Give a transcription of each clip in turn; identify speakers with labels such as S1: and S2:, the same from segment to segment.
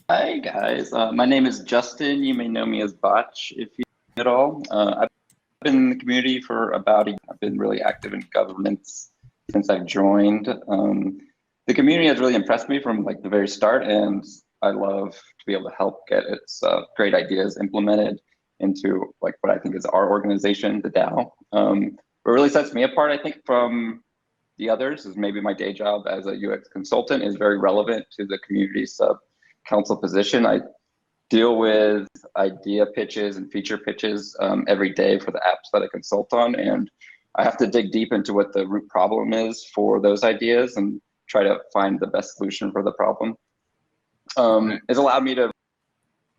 S1: Hi guys, my name is Justin. You may know me as Botch if you at all. I've been in the community for about a year. I've been really active in governance since I've joined. The community has really impressed me from like the very start, and I love to be able to help get its great ideas implemented into like what I think is our organization, the DAO. What really sets me apart, I think, from the others is maybe my day job as a UX consultant is very relevant to the community sub council position. I deal with idea pitches and feature pitches every day for the apps that I consult on, and I have to dig deep into what the root problem is for those ideas and try to find the best solution for the problem. It's allowed me to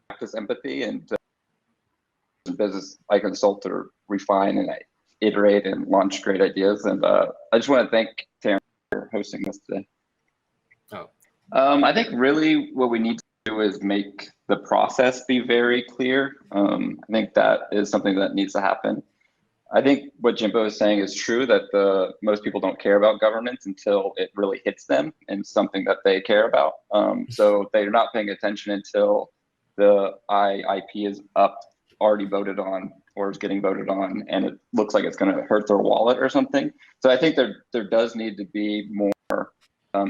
S1: practice empathy and business I consult or refine and I iterate and launch great ideas. And I just want to thank Taryn for hosting this today. I think really what we need to do is make the process be very clear. I think that is something that needs to happen. I think what Jimbo is saying is true, that most people don't care about governance until it really hits them and something that they care about. So they're not paying attention until the IIP is up, already voted on, or is getting voted on, and it looks like it's going to hurt their wallet or something. So I think there does need to be more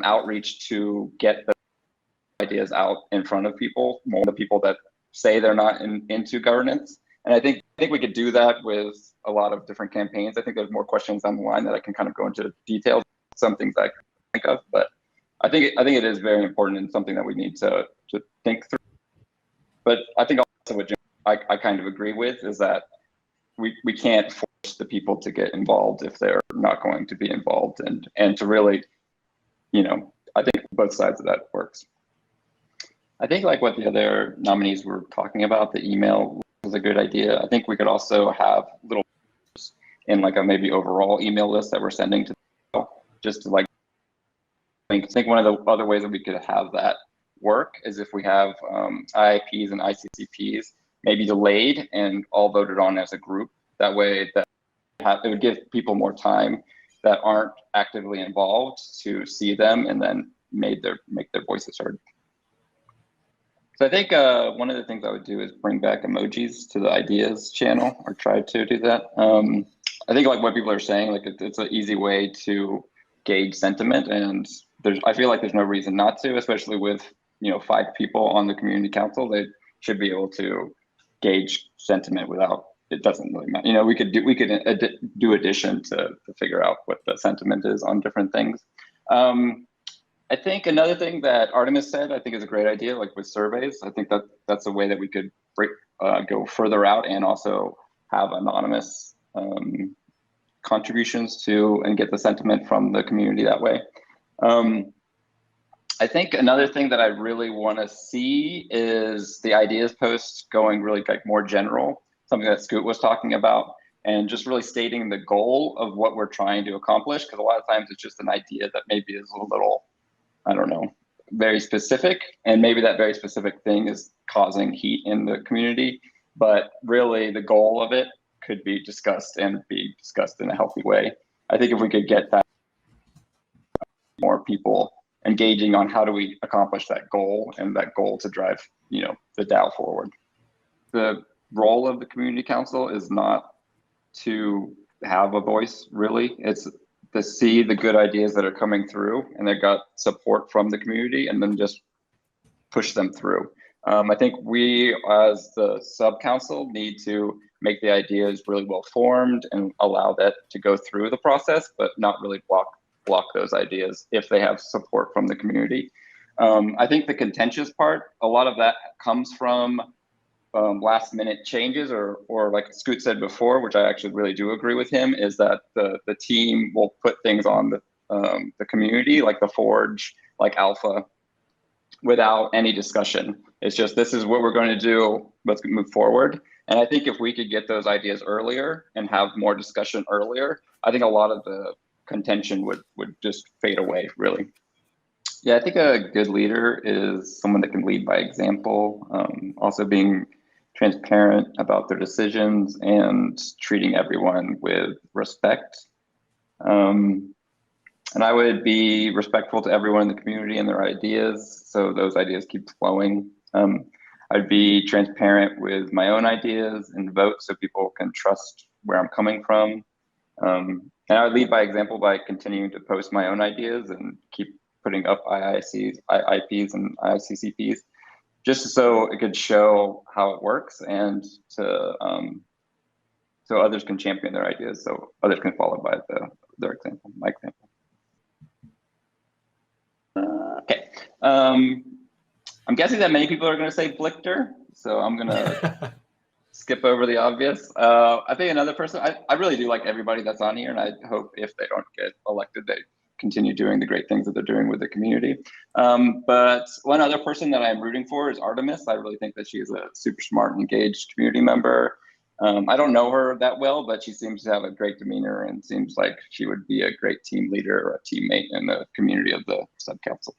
S1: outreach to get the ideas out in front of people, more the people that say they're not into governance. And I think we could do that with a lot of different campaigns. I think there's more questions on the line that I can kind of go into details, some things I can think of, but I think it is very important and something that we need to think through. But I think also what I kind of agree with is that we can't force the people to get involved if they're not going to be involved, and to really, I think both sides of that works. I think like what the other nominees were talking about, the email was a good idea. I think we could also have little in like a maybe overall email list that we're sending to just to like I think one of the other ways that we could have that work is if we have IIPs and ICCPs maybe delayed and all voted on as a group. That way that it would give people more time that aren't actively involved to see them and then make their voices heard. So I think one of the things I would do is bring back emojis to the ideas channel, or try to do that. I think like what people are saying, like it's an easy way to gauge sentiment, and I feel like there's no reason not to, especially with 5 people on the community council. They should be able to gauge sentiment without, it doesn't really matter. We could do addition to figure out what the sentiment is on different things. I think another thing that Artemis said, I think is a great idea, like with surveys. I think that's a way that we could go further out and also have anonymous contributions to and get the sentiment from the community that way. I think another thing that I really want to see is the ideas post going really like more general, something that Scoot was talking about, and just really stating the goal of what we're trying to accomplish. Because a lot of times it's just an idea that maybe is a little, I don't know, very specific, and maybe that very specific thing is causing heat in the community, but really the goal of it could be discussed and be discussed in a healthy way. I think if we could get that, more people engaging on how do we accomplish that goal, and that goal to drive, the DAO forward. The role of the community council is not to have a voice, really. It's to see the good ideas that are coming through and they got support from the community, and then just push them through. I think we as the sub council need to make the ideas really well formed and allow that to go through the process, but not really block those ideas if they have support from the community. I think the contentious part, a lot of that comes from last minute changes, or like Scoot said before, which I actually really do agree with him, is that the team will put things on the community, like the Forge, like Alpha, without any discussion. It's just, this is what we're going to do, let's move forward. And I think if we could get those ideas earlier and have more discussion earlier, I think a lot of the contention would just fade away, really. Yeah, I think a good leader is someone that can lead by example, also being transparent about their decisions and treating everyone with respect. And I would be respectful to everyone in the community and their ideas, so those ideas keep flowing. I'd be transparent with my own ideas and vote so people can trust where I'm coming from. And I would lead by example by continuing to post my own ideas and keep putting up IICs, IIPs and IICCPs, just so it could show how it works and to so others can champion their ideas, so others can follow by their example, my example. Okay. I'm guessing that many people are going to say Blichter, so I'm going to skip over the obvious. I think another person, I really do like everybody that's on here, and I hope if they don't get elected, they continue doing the great things that they're doing with the community. But one other person that I'm rooting for is Artemis. I really think that she is a super smart and engaged community member. I don't know her that well, but she seems to have a great demeanor and seems like she would be a great team leader or a teammate in the community of the subcouncil.